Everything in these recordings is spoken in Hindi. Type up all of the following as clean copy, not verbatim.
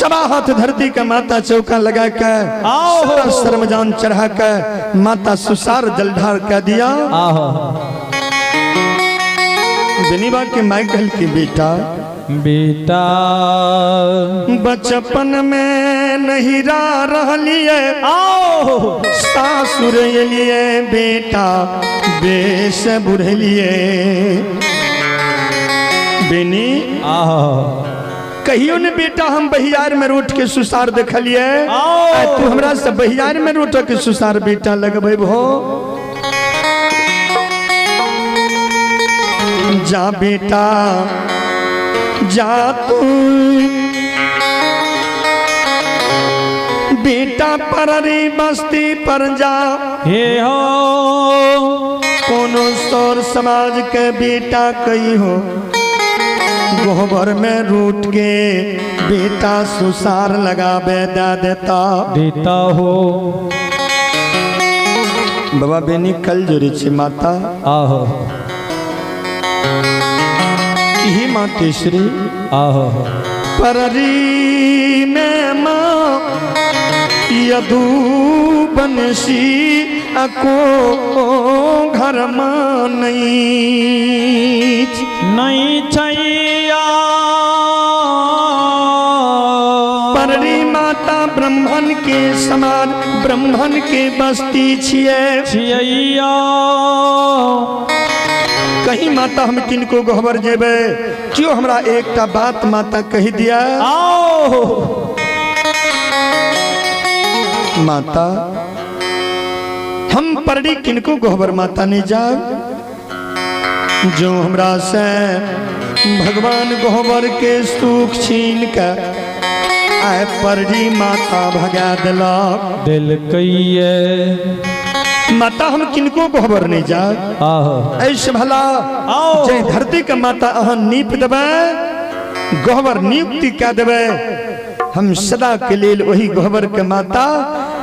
सवा हाथ धरती का माता चौका लगा कर सारा शर्मजान चढ़ा कर माता सुसार जलधार कर दिया। बेनीबा के माइकल की बेटा बेटा बचपन में नहीं रहलिए सासुर लिए बेटा बेस बुढ़लिए। बेनी कहियो ने बेटा हम बहियार में रोट के सुसार देखलिए, तू हमरा से बहियार में रोट के सुसार बेटा लगबे भो। जा बेटा जा तू बेटा पररी बस्ती पर जा हे हो कोनो सौर समाज के बेटा कही हो गोबर में रूट के बेटा सुसार लगावे देता हो। बाबा बेनी कल जोड़ी छे माता आहो ही मातेश्वरी आहो पररी में माँ यदु बनसी अको घर माँ नहीं छैया पररी माता ब्रह्मन के समान ब्रह्मन के बस्ती छिया। कहीं माता हम किनको गोहबर जेबे क्यों हमरा एकटा बात माता कही दिया। माता हम परडी किनको गोहबर माता नहीं जा जो हमरा से भगवान गोहबर के सुख छीन के आए परडी माता भगा दिल कहिए। माता हम किनको गोहबर नहीं जा ऐसे भला जे धरती के माता अहाँ नीप देवे गोहबर नियुक्ति क्या देवे हम सदा के लिए वही गोहबर के माता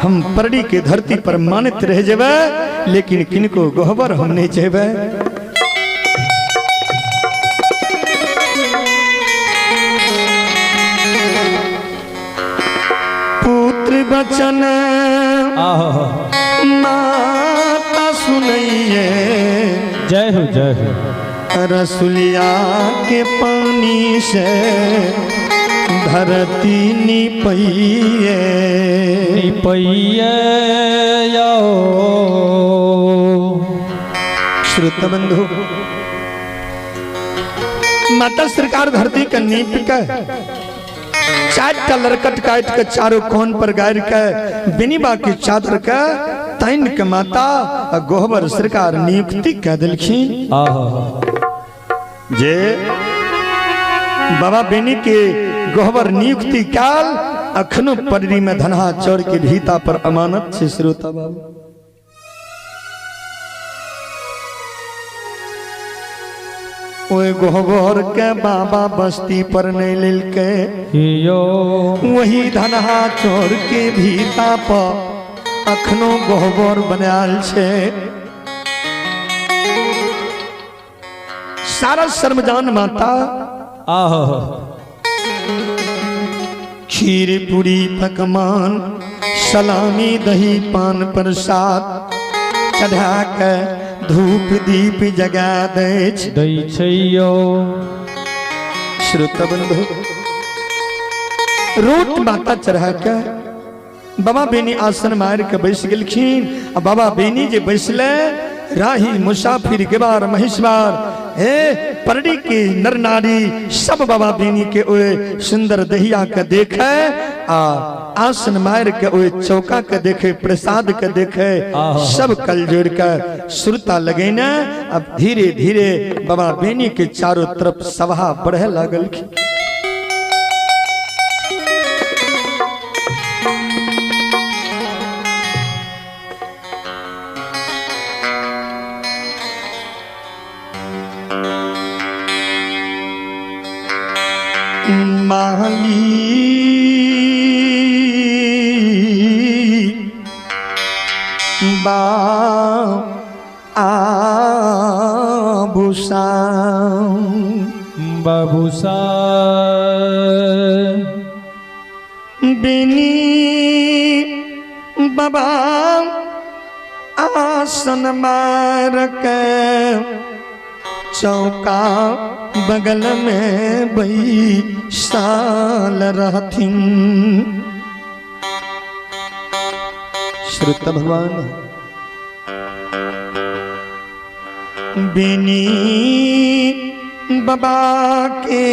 हम परडी के धरती पर मानित रह जेबे लेकिन किनको गोहबर हम नहीं जेबे। पुत्र बचन माता सुनइए जय हो रसुलिया के पानी से धरती निपइए श्रोत बंधु माता सरकार धरती का नीप के 4 लरकट काट के चारों कोन पर गाड़ के बेनीबा की चादर के तैन के माता गोहबर सरकार नियुक्ति कह दिलखिन। जे बाबा बेनी के गोहबर नियुक्ति काल अखनो पररी में धनहा चौर के भीता पर अमानत छे। श्रोता बाबू ओए गोहबर के बाबा बस्ती पर नहीं लेल के वही धनहा चौर के भीता पर अखनो गोहबर बनाल छे। सारा शर्मजान माता खीर पूरी पकवान सलामी दही पान प्रसाद चढ़ा के धूप दीप जगा दै छैयो। श्रोता बंधु रोट माता चढ़ा के बाबा बेनी आसन मार के बैस गेलखिन। बाबा बेनी जे बैसले राही मुसाफिर गेबार महिषवार हे परडी के नर नारी सब बाबा बेनी के ओए सुंदर दहिया के देखे आसन मार के ओए चौका के देखे प्रसाद के देखे सब कल जोड़ के सुरता लगे न। अब धीरे धीरे बाबा बेनी के चारों तरफ सभा बढ़े लागल। माली बा आभूषा बेनी बाबा आसन मार के चौका बगल में बैसाल रहथिन। श्रुत भगवान बेनी बाबा के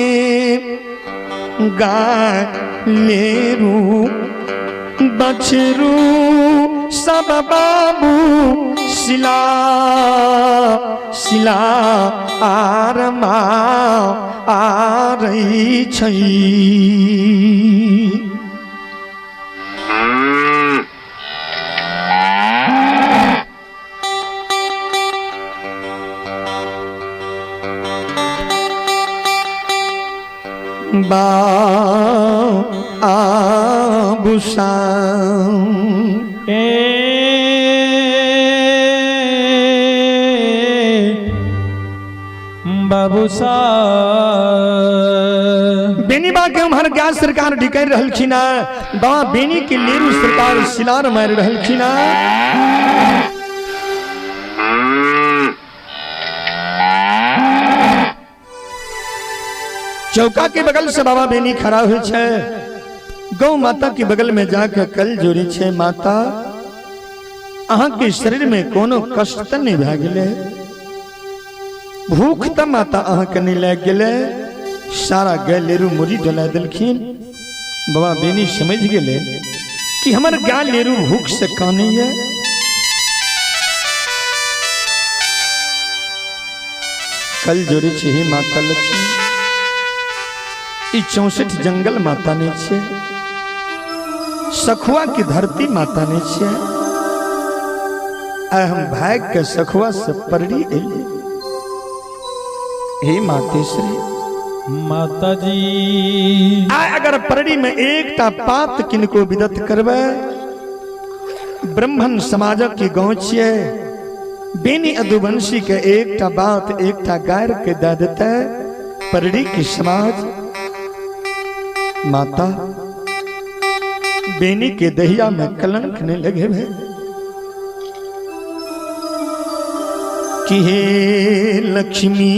गाय लेरू बछरू सब बाबू सिला सिला आरमा आ रही छई। बा आबुसा बाबूसा बेनी बा के हमार क्या सरकार ढिकर रहलखिन बा बेनी के लेरू सरकार सिलार मार रहलखिन। चौका के बगल से बाबा बेनी खड़ा हुए छे। गौ माता के बगल में जाकर कल जोड़ी छे, माता अहाँ के शरीर में कोनो कष्ट त नहीं भा गेले, भूख त माता अहाँ के नहीं लग गेले। सारा गलेरू मुरी डला दिलखिन। बाबा बेनी समझ गेले कि हमर गलेरू भूख से कानी है। कल जोड़ी छे ही माता लक्ष्मी, 64 जंगल माता ने छे, सखुआ की धरती माता ने छे। हम भाग के सखुआ से परड़ी एले। हे मातेश्वरी माता जी अगर परड़ी में एकटा पात किनको विदत करबे, ब्राह्मण समाज की गाँव छे, बेनी अदुवंशी के एकटा बात एकटा गायर के दे देते परड़ी की समाज। माता बेनी के दहिया में कलंक ने लगे भे कि हे लक्ष्मी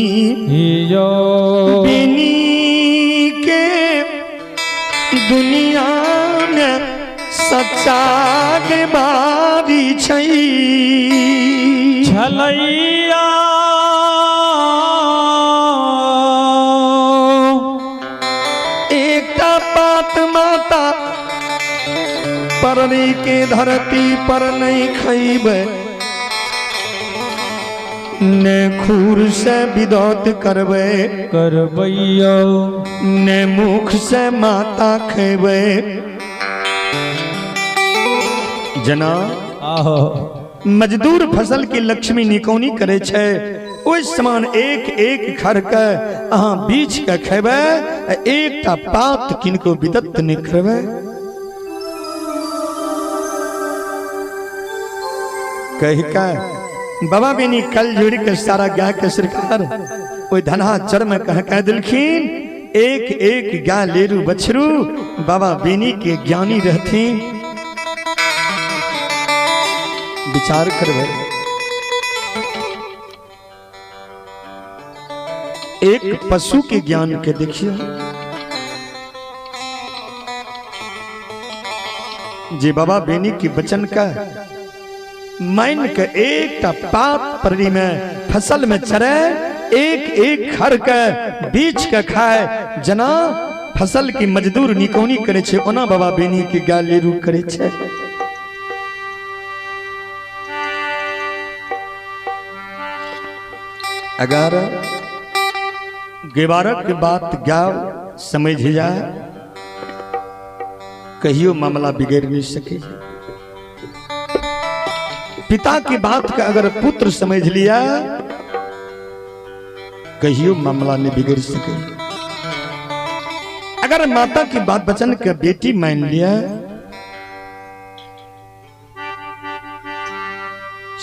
बेनी के दुनिया में सच्चा के बारी छई छलैया माता परनी के धरती पर नहीं खैबे, ने खूर से विदौत करबे करबैयो, ने मुख से माता खेबे। जना आहो मजदूर फसल की लक्ष्मी निकौनी करे छे, ओइ समान एक एक खर के अहाँ बीच के खेबे, एकटा पात किनको विदत नहीं करबे। कह का बाबा बेनी कल जोड़ी के सारा गाय के सरकार ओइ धनहा चर में कह दिलखिन, एक एक गाय लेरू बछरू बाबा बेनी के ज्ञानी रहथिन। विचार करबे, एक पशु के ज्ञान के देखिए, जे बाबा बेनी के बचन का मान के एक पात परड़ी में फसल में चरे, एक एक खर के बीच के खाए। जना फसल की मजदूर निकौनी करे छे, ओना बाबा बेनी के गालेरू करे छे। अगर गेवारक के बात गाव समझ जाए, कहियो मामला बिगड़ नहीं सके। पिता की बात का अगर पुत्र समझ लिया, कहियो मामला नहीं बिगड़ सके। अगर माता की बात बचन का बेटी मान लिया,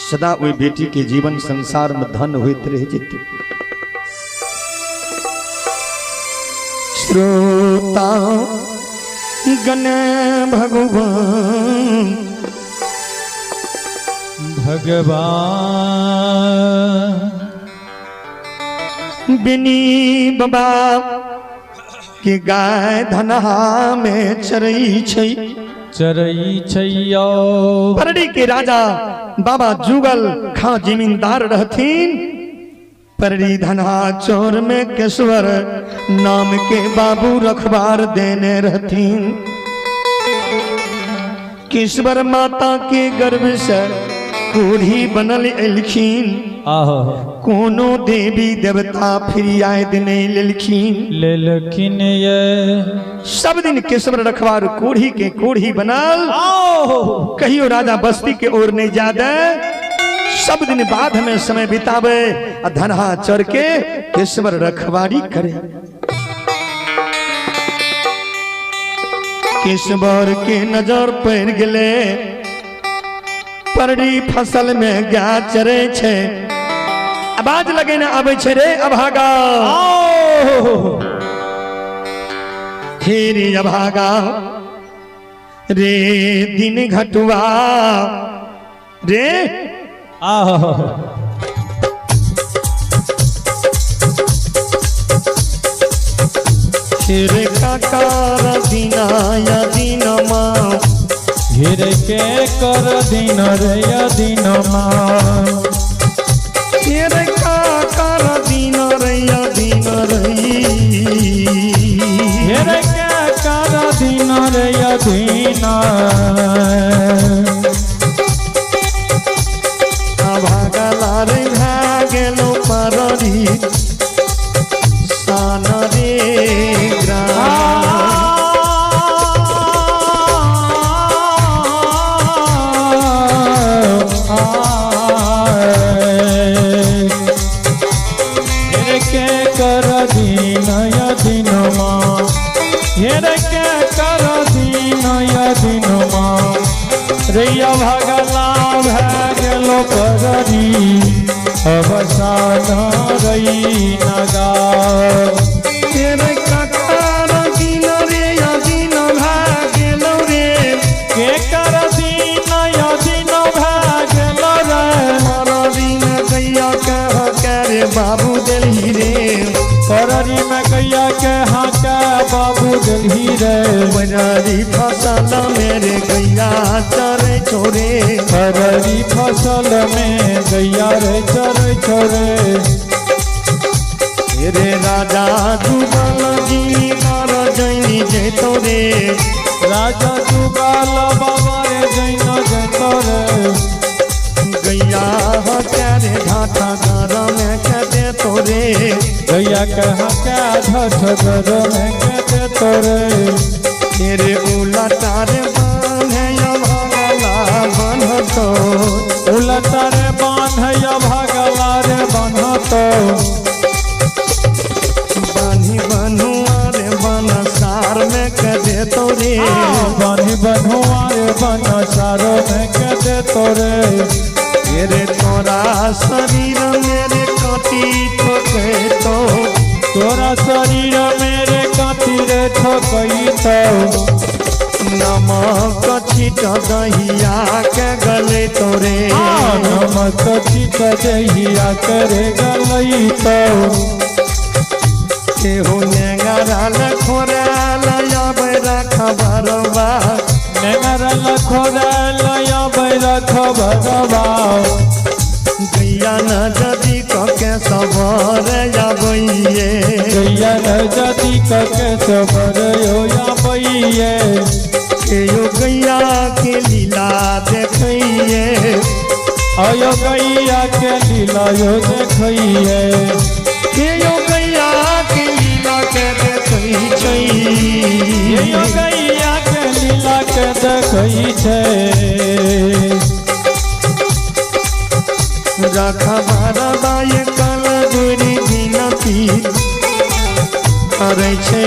सदा वही बेटी के जीवन संसार में धन होते रह जेते। श्रोता गण भगवान भगवान बिनी बाबा के गाय धनहा में चरई छै चरई छैयो परड़ी के राजा बाबा जुगल खां जमींदार रहथिन। परड़ी धनहा चौर में केशवर नाम के बाबू रखबार देने रहथिन। केशवर माता के गर्भ से कोढ़ी बनल एलखिन। आहो कोनो देवी देवता फिर आयद नहीं लेलखिन। लेलखिन ये सब दिन केशवर रखवार कोढ़ी के कोढ़ी बनल। कहियो राजा बस्ती के ओर नहीं जादे, सब दिन बाध में समय बितावे आ धनहा चढ़ के केशवर रखवारी करे। केशवर के नजर पड़ गले परड़ी फसल में गाय चरे छे। आवाज लगे ना आवे छे रे अभागा हे रे अभागा रे दिन घटुआ रे आहो रे काकार दीना या दीनमा घेरे के कर दिन रे दिन रे काकार दीना रे या दिन रही घेरे के कर दिन रे दिन भागला रे भागलो पररी सान रे के कर दिन या दिनमा घेरे के कर दिन या दिनमा रैया भगला भगलो पररी अवसान रही नगा तेरे काकार दिन रे या दिन भागलो रे के कर दिन या दिन भगलो रे मारा दिन गैया कह करे बाबू दिल्ली रे पररी में गैया के हाँ के बाबू दिल्ली रे बजारी फसल मेरे गैया चरे छोरे पररी फसल में गैया रे चरे छोरे रे राजा जुगल जी कर जैनी जेतो रे राजा जुगाल बाबा रे जैन जेतो रे गैया करे ढाठा घर में कहते तोरे गैया के हाँ के धठ घर में कहते तोरे तेरे उलटारे बांधे या भगला बांधतो उलटारे बांध या भगला रे बांधतो बानी बनुआ रे बनसार में कहते तोरे बानी बनुआ रे बनसार में कहते तोरे तेरे तोरा शरीर मेरे काटी ठोके तो तोरा शरीर मेरे काटी रे ठोकई तो नमक छिट दहिया के गले तोरे नमक छिट दहिया करे गलई तो केहू नेंगराल खोराल बैरा खबरवा नेंगराल खोराल बैरा खबरवा गैया न जदी के सबर जाबइए गैया न जदी के सबर या बइए केयो गैया के लीला देखइए आयो गैया के लीला यो देखइए केयो गैया के लीला के देखइ छै यो गैया के लीला के देखइ छै रखबार बाय कल दूरी बिनती करै छै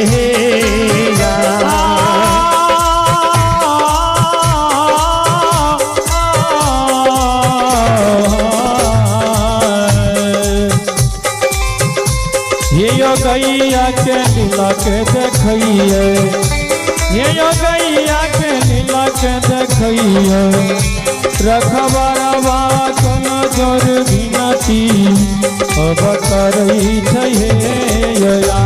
यो गैया के लीला के देखइए हे यो गैया के लीला के देखैया रखबरवा कोन जोर बिनती अब करै छै हे या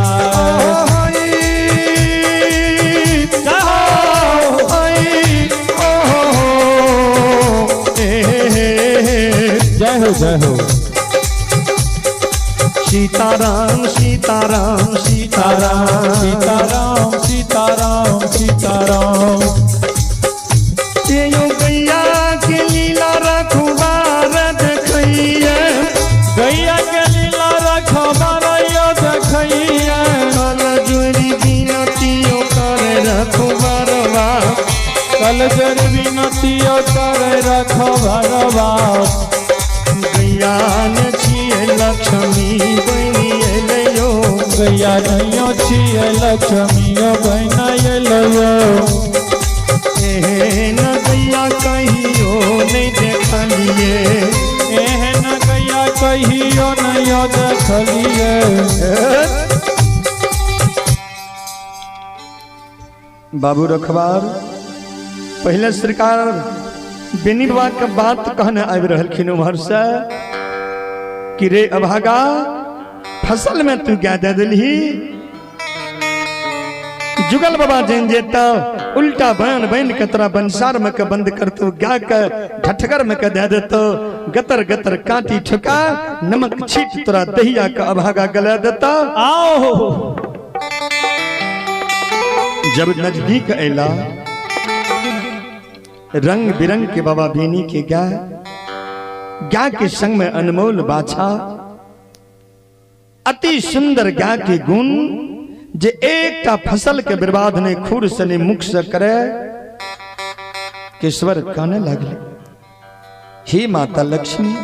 जय हो सीताराम सीताराम सीताराम सीताराम सीताराम सीताराम यो गैया के लीला रखबार देखैया गैया के लीला रखबार यो देखैया कल जोरी बिनतियो करे रखबारवा कल जोरी बिनतियो करे रखबारवा गैया ने छिए लक्ष्मी बनी एलयो गैया नैयो छिए लक्ष्मी बनी एलयो एहन गैया कहियो नहीं देखलिए एहन गैया कहियो नहीं देखलिए बाबू रखबार पहले सरकार बेनी बाबा के बात कहने आबि रहलखिन उम्हर से कि रे अभागा फसल में तू क्या दे दिलही जुगल बाबा जैन जेता उल्टा बयान बन के तोरा बंसार में के बंद कर तो गा के ढठगर में के दे देतो गतर गतर काटी ठुका नमक छीट तोरा दहिया का अभागा गला देता आओ जब नजदीक ऐला रंग बिरंग के बाबा बेनी के गाय के संग में अनमोल बाछा अति सुंदर गाय के गुण जे एकटा फसल के बर्बाद ने खुर से ने मुख से करे केश्वर काने लगले हे माता लक्ष्मी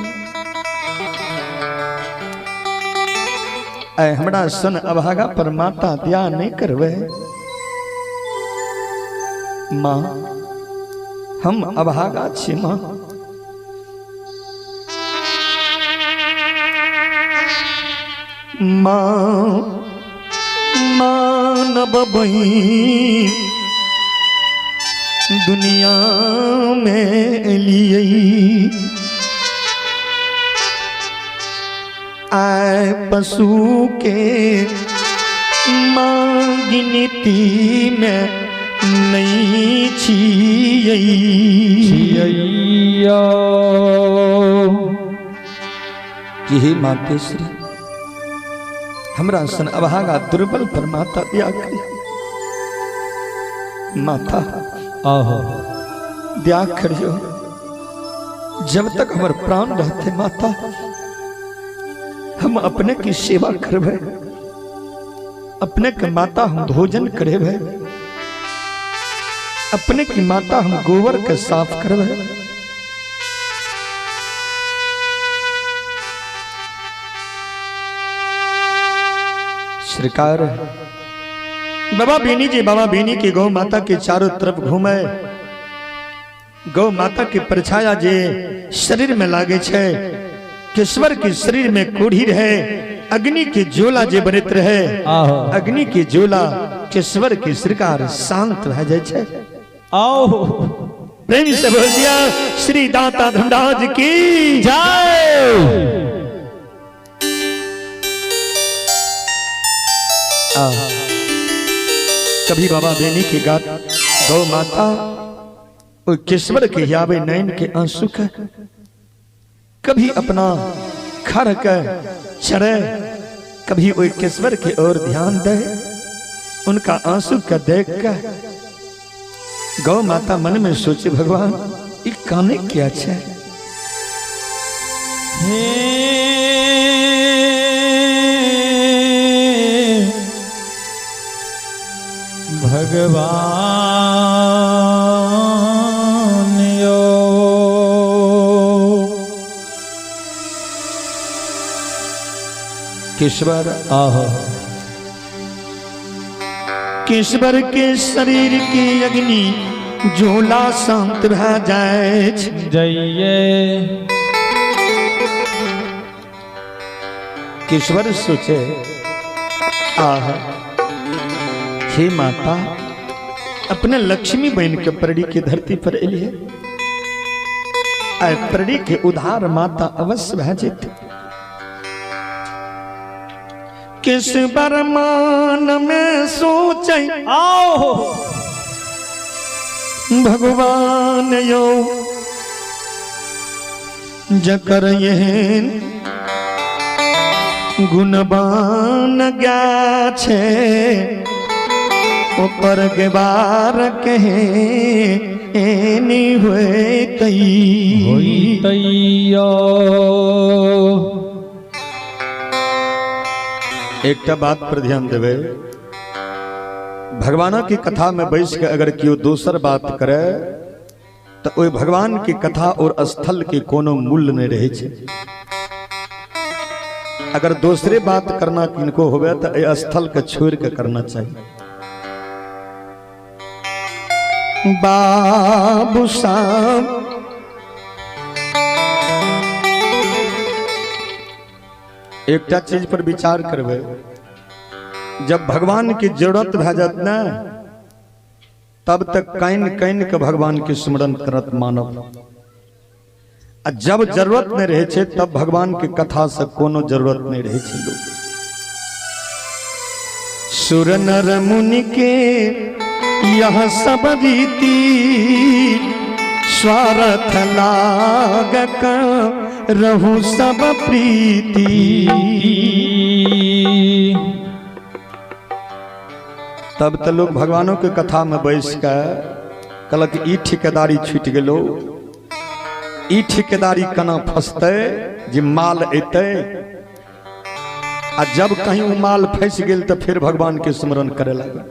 ऐ हमरा सन अभागा पर माता दया नहीं करवे माँ हम अभागा छी माँ मानब बही दुनिया में लिए आए पशु के गिनती में नहीं छियै कि हे मातेश्वरी हमरा सन अभागा दुर्बल पर माता दया करी माता आहो दया करियो जब तक हमारे प्राण रहते माता हम अपने की सेवा करबे अपने के माता हम भोजन करेबे अपने की माता हम गोबर के साफ करबे सरकार बाबा बेनी की गौ माता के चारों तरफ घूमे गौ माता के परछाया जे शरीर में लागे छे केश्वर के शरीर में कोढ़ी रहे अग्नि के जोला जे बरत रहे अग्नि के जोला केश्वर के सरकार शांत रह जाए छे आओ प्रेम से बोल दिया श्री दाता धनराज की जय कभी बाबा बेनी की गात गौ माता और केश्वर के यावे नैन के आंसू का कभी अपना खर के चढ़े कभी वो केश्वर की ओर ध्यान दे उनका आंसू का देख कर गौ माता मन में सोचे भगवान ये काने क्या छे भगवान यो केश्वर आहो केश्वर के शरीर की अग्नि झोला शांत भ जाए जइए केश्वर सोचे आह हे माता अपने लक्ष्मी बहन के परड़ी की धरती पर एलिए आय परड़ी के उधार माता अवश्य भेजित किस बरमान में सोचे आओ भगवान यो जकर यहन गुणबान गा छे ऊपर के बार कहे एनी हुए कई तैया एक बात पर ध्यान देवे भगवान की कथा में बैस के अगर क्यों दोसर बात करे तो ओई भगवान की कथा और स्थल के कोनो मूल्य नहीं रहे छे। अगर दूसरे बात करना किनको होवे तो ए स्थल के छोड़ के करना चाहिए। बाबू साहब एकटा चीज पर विचार करबे जब भगवान की जरूरत भे जात ना तब तक कैन कैन के भगवान के स्मरण करत मानव आ जब जरूरत नहीं रहे छे तब भगवान के कथा से कोनो जरूरत नहीं रहे छे। लोग सुर नर मुनि के यह सब रीति स्वार्थ लाग रहू सब प्रीति तब तो लोग भगवानों के कथा में बैस के कहलक ई ठेकेदारी छूट गेलो ई ठेकेदारी कना फंसते जे माल एते आ जब कहीं वो माल फंस गेल तो फिर भगवान के स्मरण करे लगे।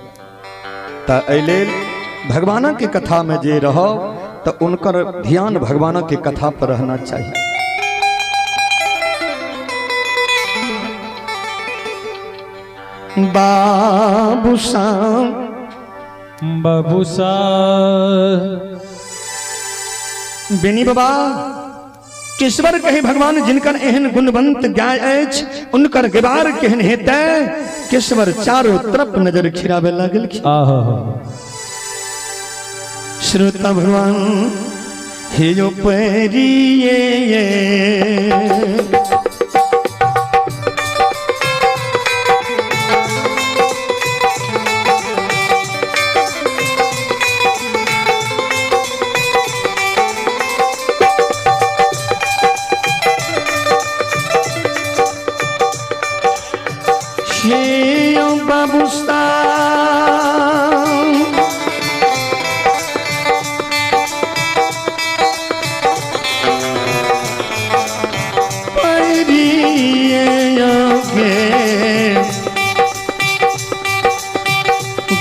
तो अले भगवान के कथा में जे रहो तो उनकर ध्यान भगवान के कथा पर रहना चाहिए। बाबूसा बाबूसा बेनी बाबा किश्वर कहे भगवान जिनकर एहन गुणवंत गाय अछि उनकर गेबार केहन हेतै। किश्वर चारों तरफ नजर खिरावे लागल। श्रोता भगवान हे जो परिये बाबूसा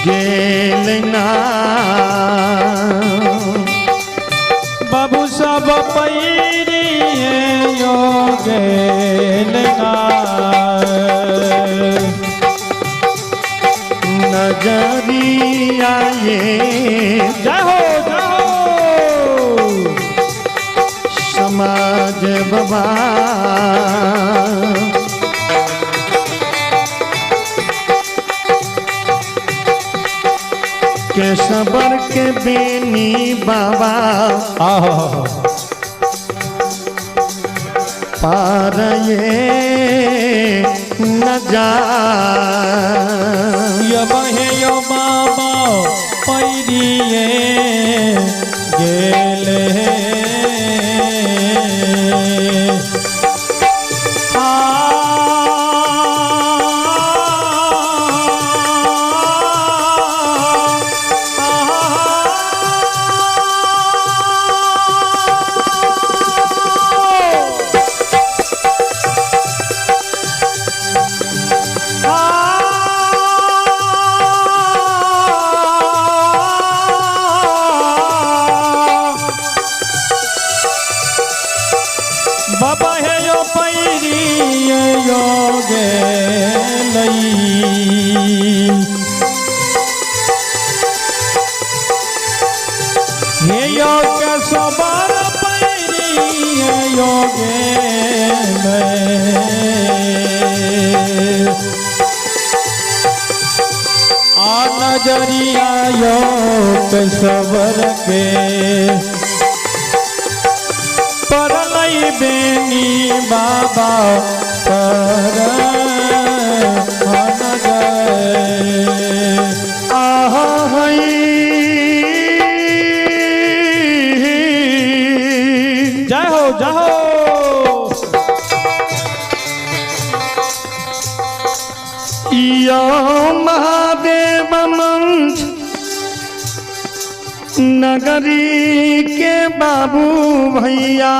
गेलना बाबू सब पैरिए यो गेलना नजरिया ये जाओ जाओ समाज बाबा के सबर के बेनी बाबा पार ये न जा यो बाबा पैरिए गेले बाबा है यो पैरिए यो गेलई हे यो के सबर पैरिए यो गेलई आ नजरिया यो सबर के परलई बेनी बाबा पर जय हो जय हो। यो महादेव मंच नगरी के बाबू भैया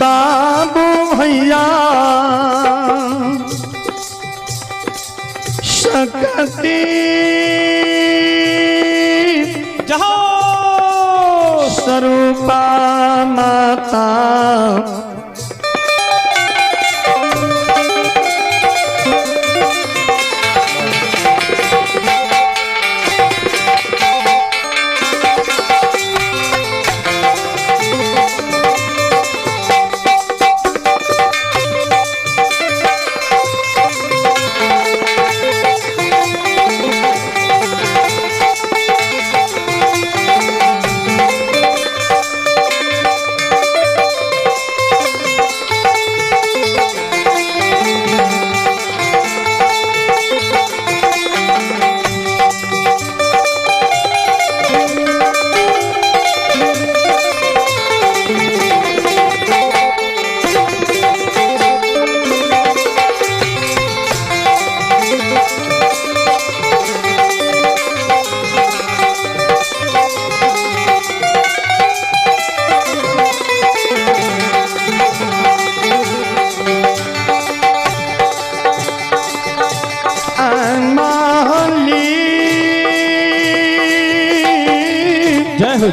बाबू भैया शक्ति जहो स्वरूपा माता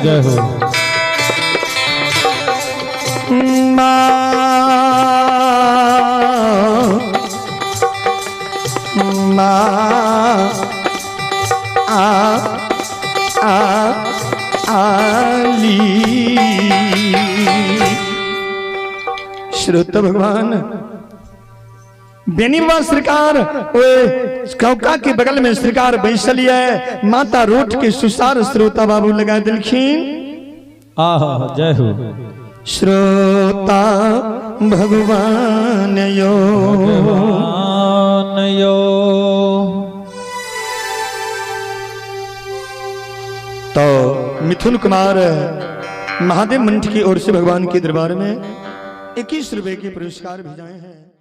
जय हो श्रोता भगवान बेनीवा सरकार कौका के बगल में सरकार बैसली है माता रोट के सुसार श्रोता बाबू लगा दिलखीन जय हो श्रोता भगवान यो तो मिथुन कुमार महादेव मंच की ओर से भगवान के दरबार में 21 रुपए के पुरस्कार भेजाए हैं।